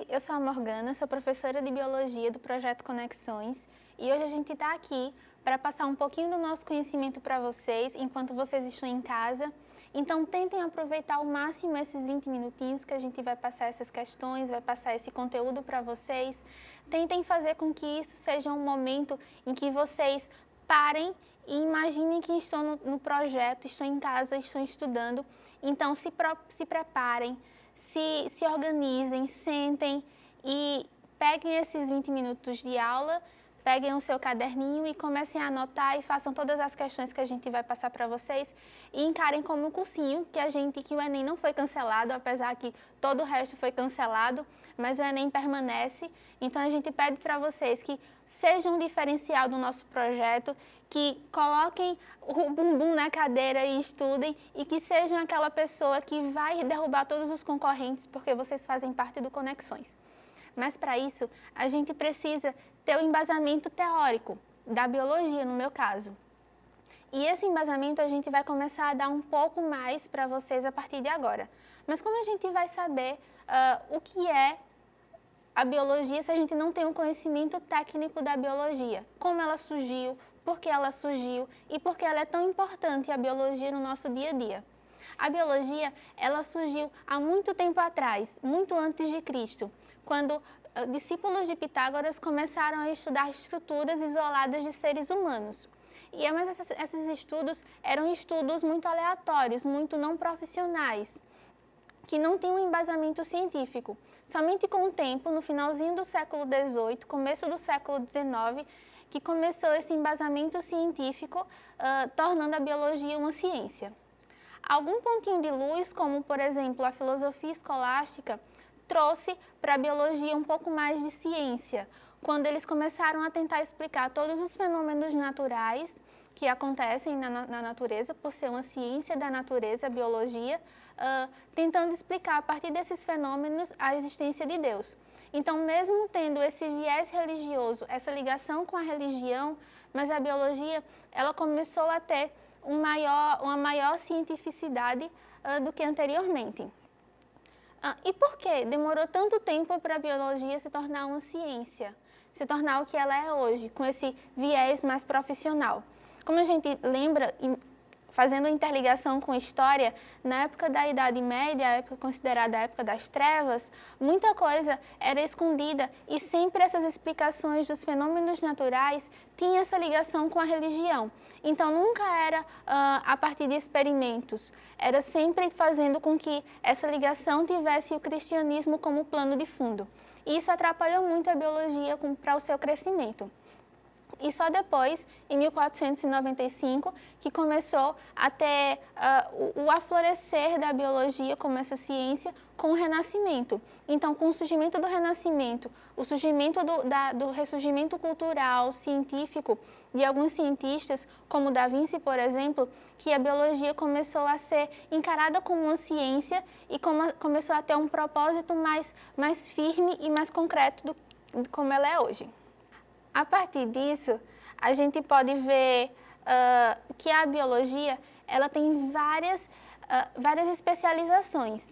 eu sou a Morgana, sou professora de Biologia do Projeto Conexões e hoje a gente está aqui para passar um pouquinho do nosso conhecimento para vocês enquanto vocês estão em casa. Então tentem aproveitar ao máximo esses 20 minutinhos que a gente vai passar essas questões, vai passar esse conteúdo para vocês. Tentem fazer com que isso seja um momento em que vocês parem e imaginem que estão no projeto, estão em casa, estão estudando. Então se preparem, se organizem, sentem e peguem esses 20 minutos de aula, peguem o seu caderninho e comecem a anotar e façam todas as questões que a gente vai passar para vocês e encarem como um cursinho, que o Enem não foi cancelado, apesar que todo o resto foi cancelado, mas o Enem permanece. Então a gente pede para vocês que sejam um diferencial do nosso projeto, que coloquem o bumbum na cadeira e estudem e que sejam aquela pessoa que vai derrubar todos os concorrentes porque vocês fazem parte do Conexões. Mas para isso, a gente precisa ter o embasamento teórico, da biologia no meu caso. E esse embasamento a gente vai começar a dar um pouco mais para vocês a partir de agora. Mas como a gente vai saber o que é a biologia se a gente não tem um conhecimento técnico da biologia? Como ela surgiu, por que ela surgiu e por que ela é tão importante, a biologia, no nosso dia a dia? A biologia, ela surgiu há muito tempo atrás, muito antes de Cristo, quando discípulos de Pitágoras começaram a estudar estruturas isoladas de seres humanos. Mas esses estudos eram estudos muito aleatórios, muito não profissionais, que não tinham um embasamento científico. Somente com o tempo, no finalzinho do século XVIII, começo do século XIX, que começou esse embasamento científico, tornando a biologia uma ciência. Algum pontinho de luz, como por exemplo a filosofia escolástica, trouxe para a biologia um pouco mais de ciência, quando eles começaram a tentar explicar todos os fenômenos naturais que acontecem na natureza, por ser uma ciência da natureza, a biologia, tentando explicar a partir desses fenômenos a existência de Deus. Então, mesmo tendo esse viés religioso, essa ligação com a religião, mas a biologia, ela começou a ter uma maior cientificidade do que anteriormente. E por que demorou tanto tempo para a biologia se tornar uma ciência, se tornar o que ela é hoje, com esse viés mais profissional? Como a gente lembra, fazendo a interligação com a história, na época da Idade Média, a época considerada a época das trevas, muita coisa era escondida e sempre essas explicações dos fenômenos naturais tinham essa ligação com a religião. Então, nunca era a partir de experimentos, era sempre fazendo com que essa ligação tivesse o cristianismo como plano de fundo. E isso atrapalhou muito a biologia para o seu crescimento. E só depois, em 1495, que começou a ter o aflorescer da biologia como essa ciência com o Renascimento. Então, com o surgimento do Renascimento, o surgimento do ressurgimento cultural, científico, de alguns cientistas, como Da Vinci, por exemplo, que a biologia começou a ser encarada como uma ciência e começou a ter um propósito mais firme e mais concreto como ela é hoje. A partir disso, a gente pode ver que a biologia ela tem várias especializações.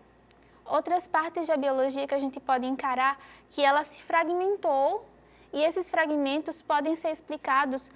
Outras partes da biologia que a gente pode encarar que ela se fragmentou e esses fragmentos podem ser explicados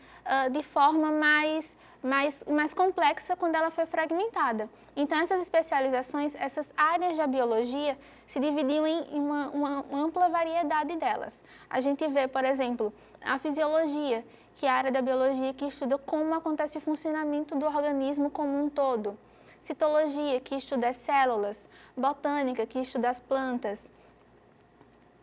de forma mais complexa quando ela foi fragmentada. Então, essas especializações, essas áreas da biologia se dividiam em uma ampla variedade delas. A gente vê, por exemplo, a fisiologia, que é a área da biologia que estuda como acontece o funcionamento do organismo como um todo. Citologia, que estuda as células. Botânica, que estuda as plantas.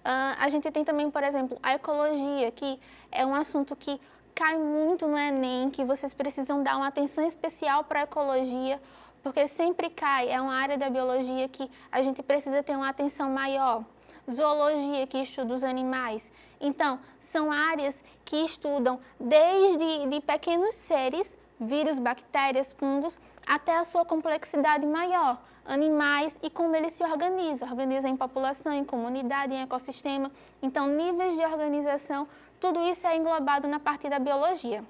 A gente tem também, por exemplo, a ecologia, que é um assunto que cai muito no Enem, que vocês precisam dar uma atenção especial para a ecologia, porque sempre cai, é uma área da biologia que a gente precisa ter uma atenção maior. Zoologia, que estuda os animais. Então, são áreas que estudam desde pequenos seres, vírus, bactérias, fungos, até a sua complexidade maior, animais e como eles se organizam em população, em comunidade, em ecossistema. Então, níveis de organização, tudo isso é englobado na parte da biologia.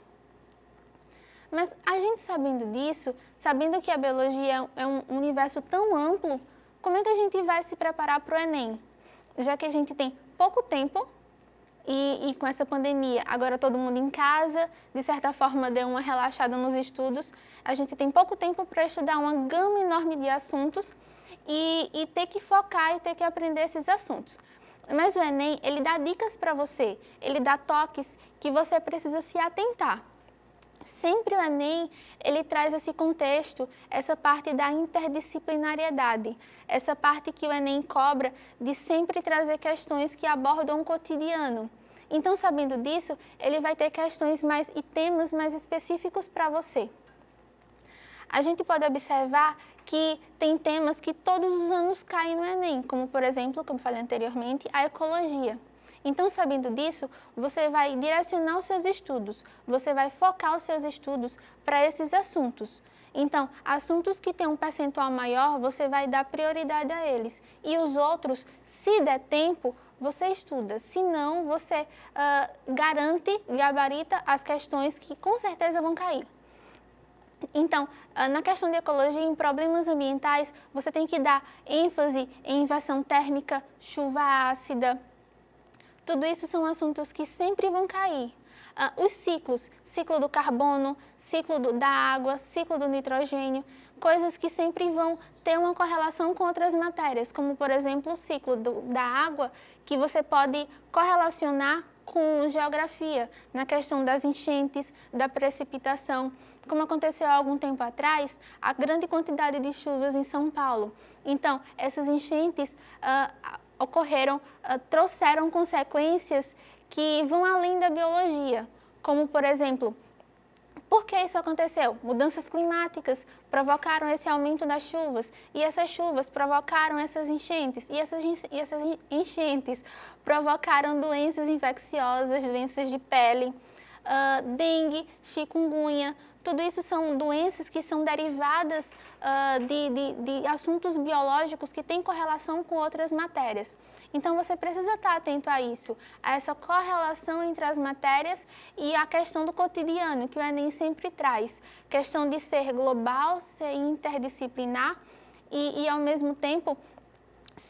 Mas a gente sabendo disso, sabendo que a biologia é um universo tão amplo, como é que a gente vai se preparar para o Enem? já que a gente tem pouco tempo e com essa pandemia, agora todo mundo em casa, de certa forma deu uma relaxada nos estudos, a gente tem pouco tempo para estudar uma gama enorme de assuntos e ter que focar e ter que aprender esses assuntos. Mas o Enem, ele dá dicas para você, ele dá toques que você precisa se atentar. Sempre o Enem, ele traz esse contexto, essa parte da interdisciplinariedade, essa parte que o Enem cobra de sempre trazer questões que abordam o cotidiano. Então, sabendo disso, ele vai ter questões e temas mais específicos para você. A gente pode observar que tem temas que todos os anos caem no Enem, como, por exemplo, como falei anteriormente, a ecologia. Então, sabendo disso, você vai direcionar os seus estudos, você vai focar os seus estudos para esses assuntos. Então, assuntos que têm um percentual maior, você vai dar prioridade a eles. E os outros, se der tempo, você estuda. Se não, você gabarita as questões que com certeza vão cair. Então, na questão de ecologia, em problemas ambientais, você tem que dar ênfase em inversão térmica, chuva ácida. Tudo isso são assuntos que sempre vão cair. Os ciclos, ciclo do carbono, ciclo da água, ciclo do nitrogênio, coisas que sempre vão ter uma correlação com outras matérias, como, por exemplo, o ciclo da água, que você pode correlacionar com geografia, na questão das enchentes, da precipitação. Como aconteceu há algum tempo atrás, a grande quantidade de chuvas em São Paulo. Então, essas enchentes ocorreram, trouxeram consequências que vão além da biologia, como, por exemplo, por que isso aconteceu? Mudanças climáticas provocaram esse aumento das chuvas, e essas chuvas provocaram essas enchentes, e essas enchentes provocaram doenças infecciosas, doenças de pele, dengue, chikungunya. Tudo isso são doenças que são derivadas de assuntos biológicos que têm correlação com outras matérias. Então, você precisa estar atento a isso, a essa correlação entre as matérias e a questão do cotidiano, que o Enem sempre traz. Questão de ser global, ser interdisciplinar e ao mesmo tempo,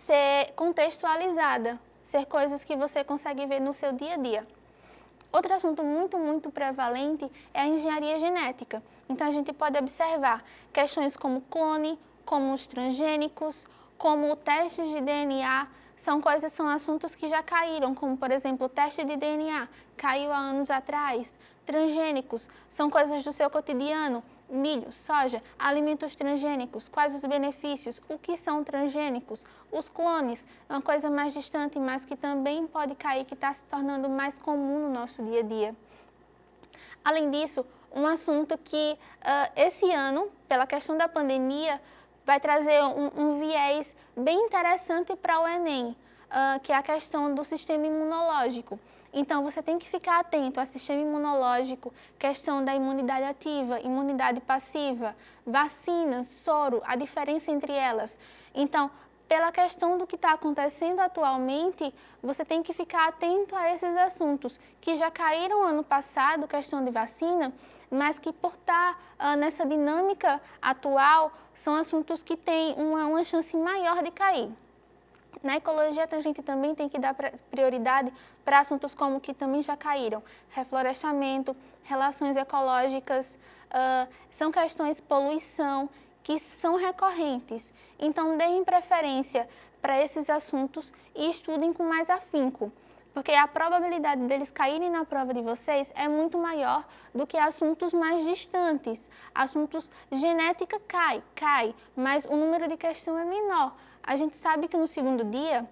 ser contextualizada, ser coisas que você consegue ver no seu dia a dia. Outro assunto muito prevalente é a engenharia genética. Então, a gente pode observar questões como clone, como os transgênicos, como testes de DNA, são assuntos que já caíram, como, por exemplo, o teste de DNA, caiu há anos atrás. Transgênicos, são coisas do seu cotidiano, milho, soja, alimentos transgênicos, quais os benefícios, o que são transgênicos, os clones, é uma coisa mais distante, mas que também pode cair, que está se tornando mais comum no nosso dia a dia. Além disso, um assunto que esse ano, pela questão da pandemia, vai trazer um viés bem interessante para o Enem, que é a questão do sistema imunológico. Então, você tem que ficar atento ao sistema imunológico, questão da imunidade ativa, imunidade passiva, vacinas, soro, a diferença entre elas. Então, pela questão do que está acontecendo atualmente, você tem que ficar atento a esses assuntos que já caíram ano passado, questão de vacina, mas que por estar nessa dinâmica atual, são assuntos que têm uma chance maior de cair. Na ecologia, a gente também tem que dar prioridade para assuntos como que também já caíram, reflorestamento, relações ecológicas, são questões poluição, que são recorrentes. Então, deem preferência para esses assuntos e estudem com mais afinco, porque a probabilidade deles caírem na prova de vocês é muito maior do que assuntos mais distantes. Assuntos genética cai, mas o número de questão é menor. A gente sabe que no segundo dia,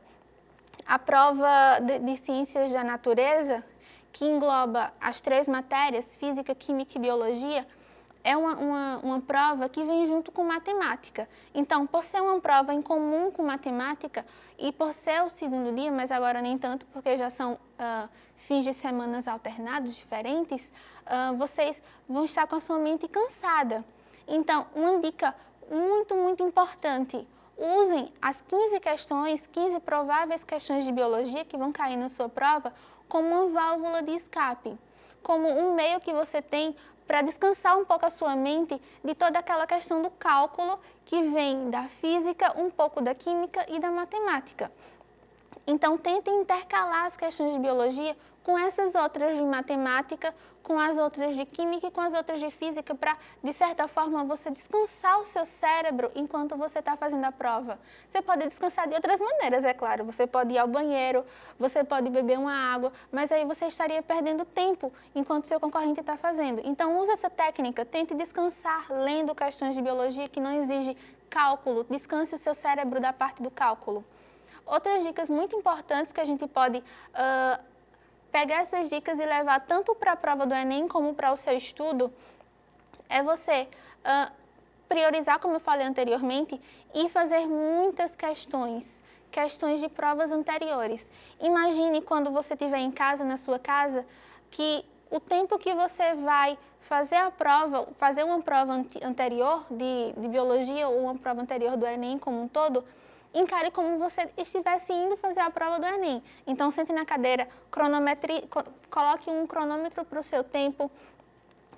a prova de ciências da natureza, que engloba as 3 matérias, física, química e biologia, é uma prova que vem junto com matemática. Então, por ser uma prova em comum com matemática e por ser o segundo dia, mas agora nem tanto, porque já são fins de semanas alternados, diferentes, vocês vão estar com a sua mente cansada. Então, uma dica muito importante: usem as 15 questões, 15 prováveis questões de biologia que vão cair na sua prova como uma válvula de escape, como um meio que você tem para descansar um pouco a sua mente de toda aquela questão do cálculo que vem da física, um pouco da química e da matemática. Então, tentem intercalar as questões de biologia com essas outras de matemática, com as outras de química e com as outras de física, para, de certa forma, você descansar o seu cérebro enquanto você está fazendo a prova. Você pode descansar de outras maneiras, é claro. Você pode ir ao banheiro, você pode beber uma água, mas aí você estaria perdendo tempo enquanto seu concorrente está fazendo. Então, use essa técnica, tente descansar lendo questões de biologia que não exigem cálculo, descanse o seu cérebro da parte do cálculo. Outras dicas muito importantes que a gente pode pegar essas dicas e levar tanto para a prova do Enem como para o seu estudo é você priorizar, como eu falei anteriormente, e fazer muitas questões de provas anteriores. Imagine quando você estiver em casa, na sua casa, que o tempo que você vai fazer uma prova anterior de biologia ou uma prova anterior do Enem como um todo, encare como você estivesse indo fazer a prova do Enem. Então, sente na cadeira, coloque um cronômetro para o seu tempo,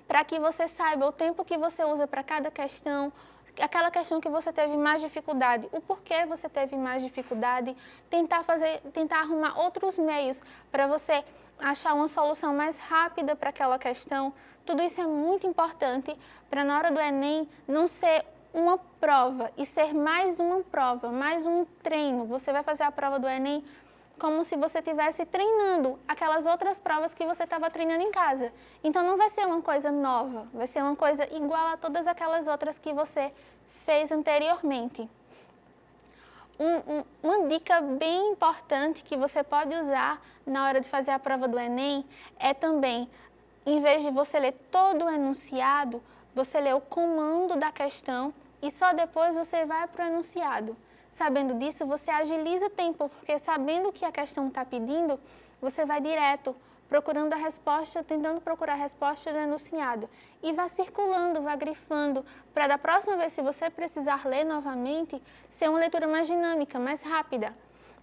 para que você saiba o tempo que você usa para cada questão, aquela questão que você teve mais dificuldade, o porquê você teve mais dificuldade, tentar arrumar outros meios para você achar uma solução mais rápida para aquela questão. Tudo isso é muito importante para, na hora do Enem, não ser uma prova e ser mais uma prova, mais um treino. Você vai fazer a prova do Enem como se você estivesse treinando aquelas outras provas que você estava treinando em casa. Então, não vai ser uma coisa nova, vai ser uma coisa igual a todas aquelas outras que você fez anteriormente. Uma dica bem importante que você pode usar na hora de fazer a prova do Enem é também, em vez de você ler todo o enunciado, você lê o comando da questão e só depois você vai para o enunciado. Sabendo disso, você agiliza o tempo, porque sabendo o que a questão está pedindo, você vai direto, procurando a resposta, tentando procurar a resposta do enunciado. E vai circulando, vai grifando, para da próxima vez, se você precisar ler novamente, ser uma leitura mais dinâmica, mais rápida.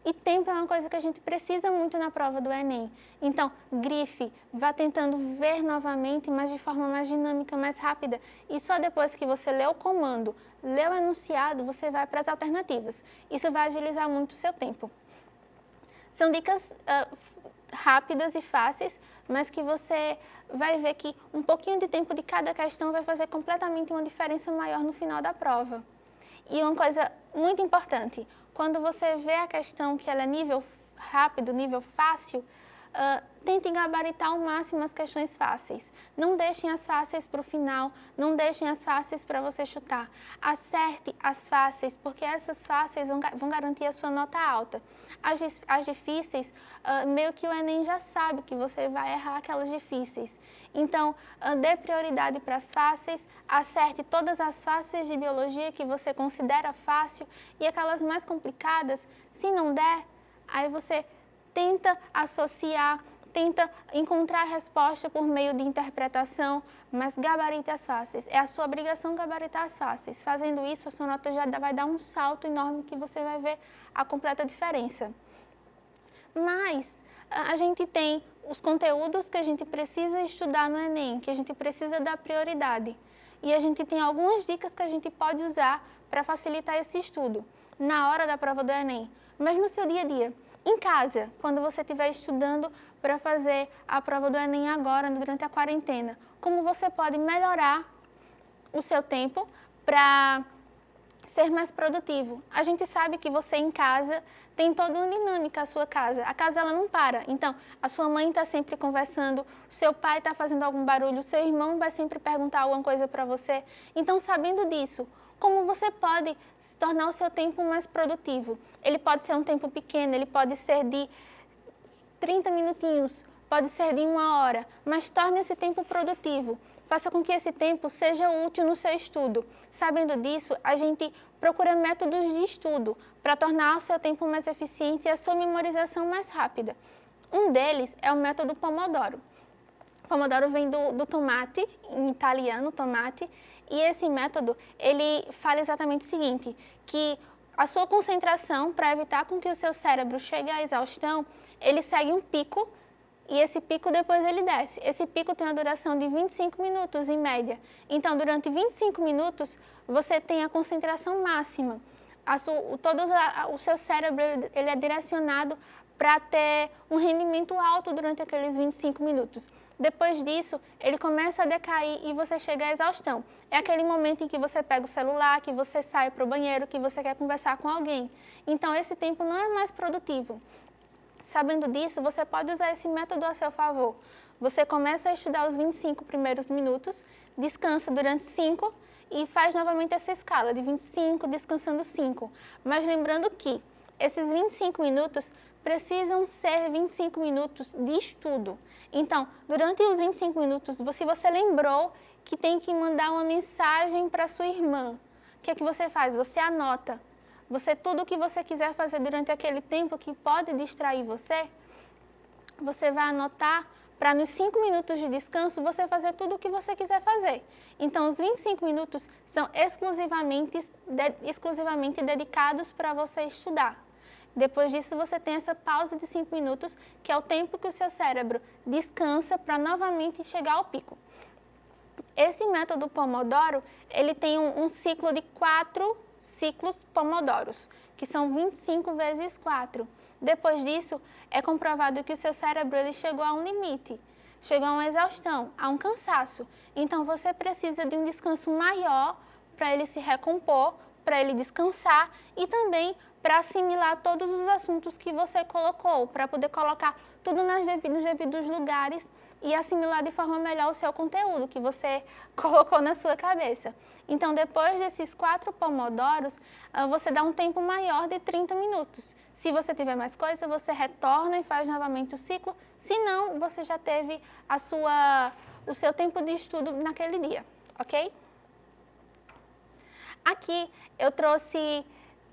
E tempo é uma coisa que a gente precisa muito na prova do Enem. Então, grife, vá tentando ver novamente, mas de forma mais dinâmica, mais rápida. E só depois que você lê o comando, lê o enunciado, você vai para as alternativas. Isso vai agilizar muito o seu tempo. São dicas rápidas e fáceis, mas que você vai ver que um pouquinho de tempo de cada questão vai fazer completamente uma diferença maior no final da prova. E uma coisa muito importante, quando você vê a questão que ela é nível rápido, nível fácil, tentem gabaritar ao máximo as questões fáceis. Não deixem as fáceis para o final, não deixem as fáceis para você chutar. Acerte as fáceis, porque essas fáceis vão garantir a sua nota alta. As difíceis, meio que o Enem já sabe que você vai errar aquelas difíceis. Então, dê prioridade para as fáceis, acerte todas as fáceis de biologia que você considera fácil e aquelas mais complicadas, se não der, aí você tenta associar, tenta encontrar a resposta por meio de interpretação, mas gabarite as fáceis. É a sua obrigação gabaritar as fáceis. Fazendo isso, a sua nota já vai dar um salto enorme que você vai ver a completa diferença. Mas a gente tem os conteúdos que a gente precisa estudar no Enem, que a gente precisa dar prioridade. E a gente tem algumas dicas que a gente pode usar para facilitar esse estudo na hora da prova do Enem, mas no seu dia a dia. Em casa, quando você estiver estudando para fazer a prova do Enem agora, durante a quarentena, como você pode melhorar o seu tempo para ser mais produtivo? A gente sabe que você em casa tem toda uma dinâmica a sua casa. A casa ela não para. Então, a sua mãe está sempre conversando, o seu pai está fazendo algum barulho, o seu irmão vai sempre perguntar alguma coisa para você. Então, sabendo disso, como você pode tornar o seu tempo mais produtivo? Ele pode ser um tempo pequeno, ele pode ser de 30 minutinhos, pode ser de 1 hora, mas torne esse tempo produtivo. Faça com que esse tempo seja útil no seu estudo. Sabendo disso, a gente procura métodos de estudo para tornar o seu tempo mais eficiente e a sua memorização mais rápida. Um deles é o método Pomodoro. Pomodoro vem do tomate, em italiano, tomate, e esse método, ele fala exatamente o seguinte, que a sua concentração, para evitar com que o seu cérebro chegue à exaustão, ele segue um pico, e esse pico depois ele desce. Esse pico tem uma duração de 25 minutos, em média. Então, durante 25 minutos, você tem a concentração máxima. o seu cérebro ele é direcionado para ter um rendimento alto durante aqueles 25 minutos. Depois disso, ele começa a decair e você chega à exaustão. É aquele momento em que você pega o celular, que você sai para o banheiro, que você quer conversar com alguém. Então, esse tempo não é mais produtivo. Sabendo disso, você pode usar esse método a seu favor. Você começa a estudar os 25 primeiros minutos, descansa durante 5 e faz novamente essa escala de 25, descansando 5. Mas lembrando que esses 25 minutos precisam ser 25 minutos de estudo. Então, durante os 25 minutos, se você lembrou que tem que mandar uma mensagem para sua irmã, o que é que você faz? Você anota. Tudo o que você quiser fazer durante aquele tempo que pode distrair você vai anotar para nos 5 minutos de descanso você fazer tudo o que você quiser fazer. Então, os 25 minutos são exclusivamente dedicados para você estudar. Depois disso, você tem essa pausa de 5 minutos, que é o tempo que o seu cérebro descansa para novamente chegar ao pico. Esse método Pomodoro, ele tem um ciclo de 4 ciclos Pomodoros, que são 25 vezes 4. Depois disso, é comprovado que o seu cérebro ele chegou a um limite, chegou a uma exaustão, a um cansaço. Então, você precisa de um descanso maior para ele se recompor, para ele descansar e também para assimilar todos os assuntos que você colocou, para poder colocar tudo nos devidos lugares e assimilar de forma melhor o seu conteúdo que você colocou na sua cabeça. Então, depois desses 4 pomodoros, você dá um tempo maior de 30 minutos. Se você tiver mais coisa, você retorna e faz novamente o ciclo. Se não, você já teve o seu tempo de estudo naquele dia, ok? Aqui eu trouxe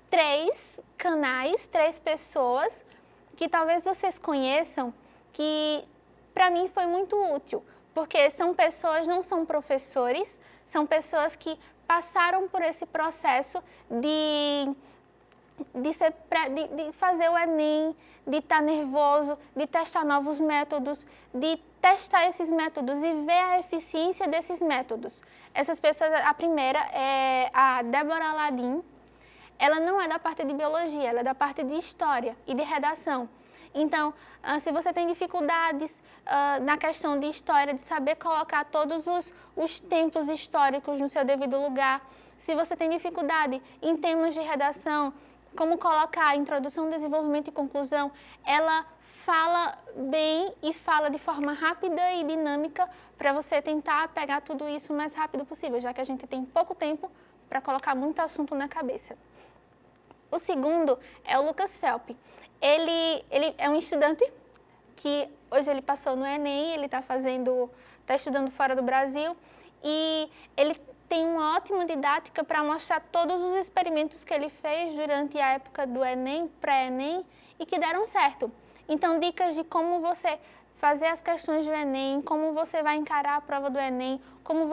3 canais, 3 pessoas que talvez vocês conheçam, que para mim foi muito útil, porque são pessoas, não são professores, são pessoas que passaram por esse processo de fazer o Enem, de estar nervoso, de testar novos métodos, de testar esses métodos e ver a eficiência desses métodos. Essas pessoas, a primeira é a Débora Aladim. Ela não é da parte de biologia, ela é da parte de história e de redação. Então, se você tem dificuldades na questão de história, de saber colocar todos os tempos históricos no seu devido lugar, se você tem dificuldade em temas de redação, como colocar introdução, desenvolvimento e conclusão, ela fala bem e fala de forma rápida e dinâmica para você tentar pegar tudo isso o mais rápido possível, já que a gente tem pouco tempo para colocar muito assunto na cabeça. O segundo é o Lucas Felp. Ele é um estudante que hoje ele passou no Enem, ele está estudando fora do Brasil e ele tem uma ótima didática para mostrar todos os experimentos que ele fez durante a época do Enem, pré-Enem e que deram certo. Então, dicas de como você fazer as questões do Enem, como você vai encarar a prova do Enem, como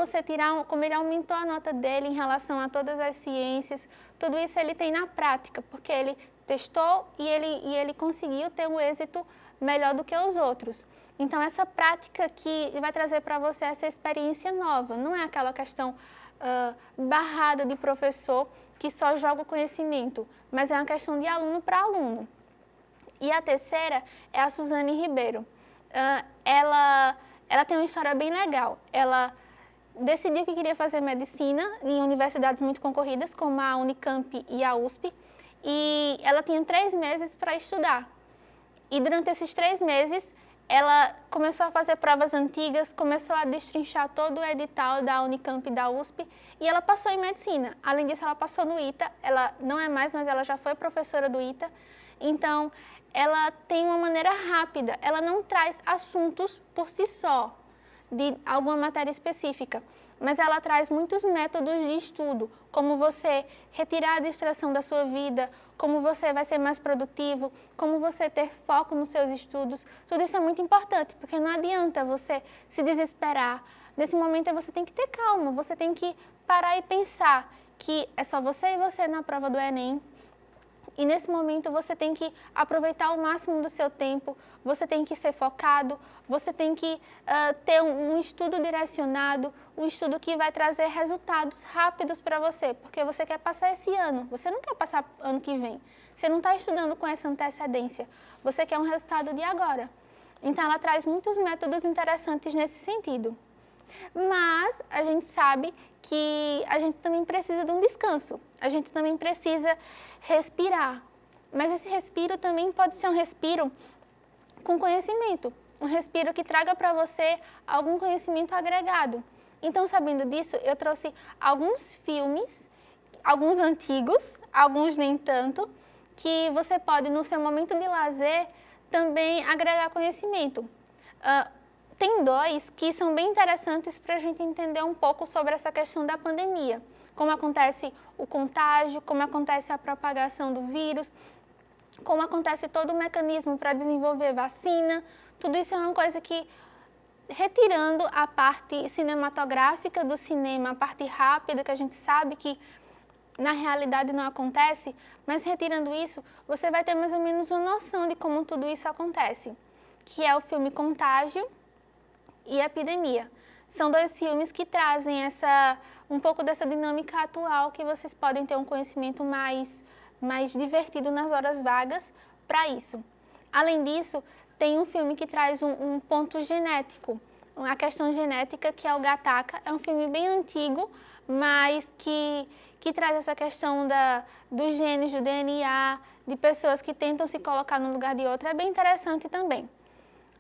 ele aumentou a nota dele em relação a todas as ciências, tudo isso ele tem na prática, porque ele testou e ele conseguiu ter um êxito melhor do que os outros. Então, essa prática que vai trazer para você essa experiência nova, não é aquela questão barrada de professor que só joga o conhecimento, mas é uma questão de aluno para aluno. E a terceira é a Suzane Ribeiro. Ela tem uma história bem legal. Ela decidiu que queria fazer medicina em universidades muito concorridas, como a Unicamp e a USP, e ela tinha 3 meses para estudar. E durante esses 3 meses, ela começou a fazer provas antigas, começou a destrinchar todo o edital da Unicamp e da USP, e ela passou em medicina. Além disso, ela passou no ITA, ela não é mais, mas ela já foi professora do ITA. Então, ela tem uma maneira rápida, ela não traz assuntos por si só, de alguma matéria específica, mas ela traz muitos métodos de estudo, como você retirar a distração da sua vida, como você vai ser mais produtivo, como você ter foco nos seus estudos. Tudo isso é muito importante, porque não adianta você se desesperar. Nesse momento você tem que ter calma, você tem que parar e pensar que é só você e você na prova do Enem. E nesse momento você tem que aproveitar o máximo do seu tempo, você tem que ser focado, você tem que ter um estudo direcionado, um estudo que vai trazer resultados rápidos para você, porque você quer passar esse ano, você não quer passar ano que vem. Você não está estudando com essa antecedência, você quer um resultado de agora. Então ela traz muitos métodos interessantes nesse sentido. Mas a gente sabe que a gente também precisa de um descanso, a gente também precisa respirar. Mas esse respiro também pode ser um respiro com conhecimento, um respiro que traga para você algum conhecimento agregado. Então, sabendo disso, eu trouxe alguns filmes, alguns antigos, alguns nem tanto, que você pode, no seu momento de lazer, também agregar conhecimento. Tem dois que são bem interessantes para a gente entender um pouco sobre essa questão da pandemia. Como acontece o contágio, como acontece a propagação do vírus, como acontece todo o mecanismo para desenvolver vacina. Tudo isso é uma coisa que, retirando a parte cinematográfica do cinema, a parte rápida, que a gente sabe que na realidade não acontece, mas retirando isso, você vai ter mais ou menos uma noção de como tudo isso acontece, que é o filme Contágio e Epidemia. São dois filmes que trazem um pouco dessa dinâmica atual, que vocês podem ter um conhecimento mais divertido nas horas vagas para isso. Além disso, tem um filme que traz um ponto genético, a questão genética, que é o Gattaca. É um filme bem antigo, mas que traz essa questão dos genes, do DNA, de pessoas que tentam se colocar no lugar de outra. É bem interessante também.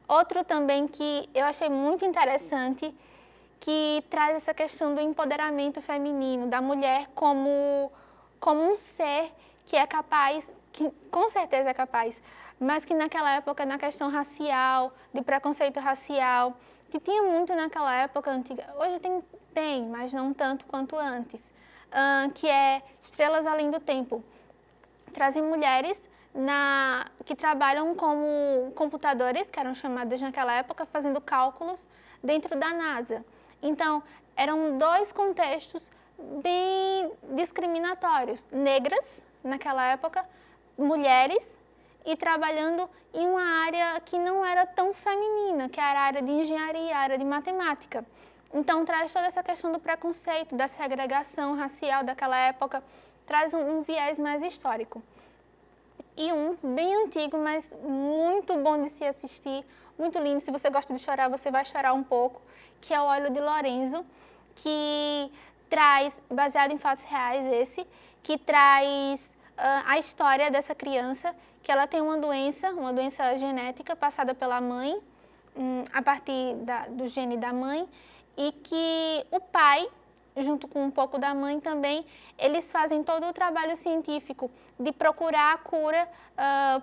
Outro também que eu achei muito interessante, que traz essa questão do empoderamento feminino, da mulher como um ser que é capaz, que com certeza é capaz, mas que naquela época, na questão racial, de preconceito racial, que tinha muito naquela época antiga, hoje tem, mas não tanto quanto antes, que é Estrelas Além do Tempo. Trazem mulheres que trabalham como computadores, que eram chamadas naquela época, fazendo cálculos dentro da NASA. Então, eram dois contextos bem discriminatórios. Negras, naquela época, mulheres, e trabalhando em uma área que não era tão feminina, que era a área de engenharia, a área de matemática. Então, traz toda essa questão do preconceito, da segregação racial daquela época, traz um viés mais histórico. E um bem antigo, mas muito bom de se assistir, muito lindo. Se você gosta de chorar, você vai chorar um pouco, que é o Olho de Lorenzo, que traz, baseado em fatos reais que traz a história dessa criança, que ela tem uma doença genética passada pela mãe, a partir do gene da mãe, e que o pai, junto com um pouco da mãe também, eles fazem todo o trabalho científico de procurar a cura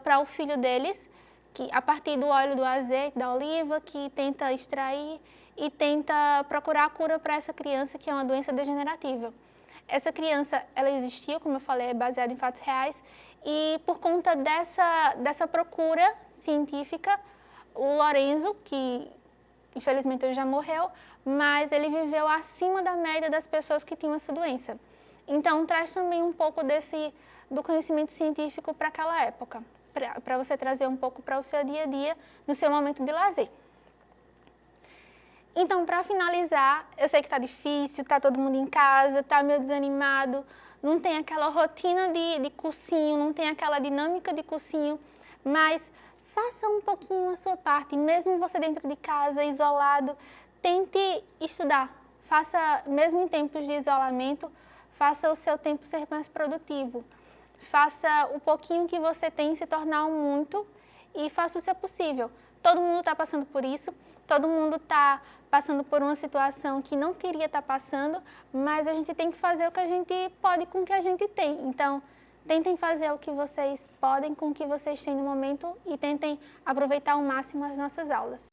para o filho deles, que a partir do óleo do azeite, da oliva, que tenta extrair e tenta procurar a cura para essa criança, que é uma doença degenerativa. Essa criança, ela existiu, como eu falei, é baseada em fatos reais, e por conta dessa procura científica, o Lorenzo, que infelizmente ele já morreu, mas ele viveu acima da média das pessoas que tinham essa doença. Então, traz também um pouco do conhecimento científico para aquela época, para você trazer um pouco para o seu dia a dia, no seu momento de lazer. Então, para finalizar, eu sei que está difícil, está todo mundo em casa, está meio desanimado, não tem aquela rotina de cursinho, não tem aquela dinâmica de cursinho, mas faça um pouquinho a sua parte, mesmo você dentro de casa, isolado, tente estudar, mesmo em tempos de isolamento, faça o seu tempo ser mais produtivo, faça o pouquinho que você tem se tornar um muito e faça o seu possível. Todo mundo está passando por isso, todo mundo está passando por uma situação que não queria estar passando, mas a gente tem que fazer o que a gente pode com o que a gente tem. Então, tentem fazer o que vocês podem com o que vocês têm no momento e tentem aproveitar ao máximo as nossas aulas.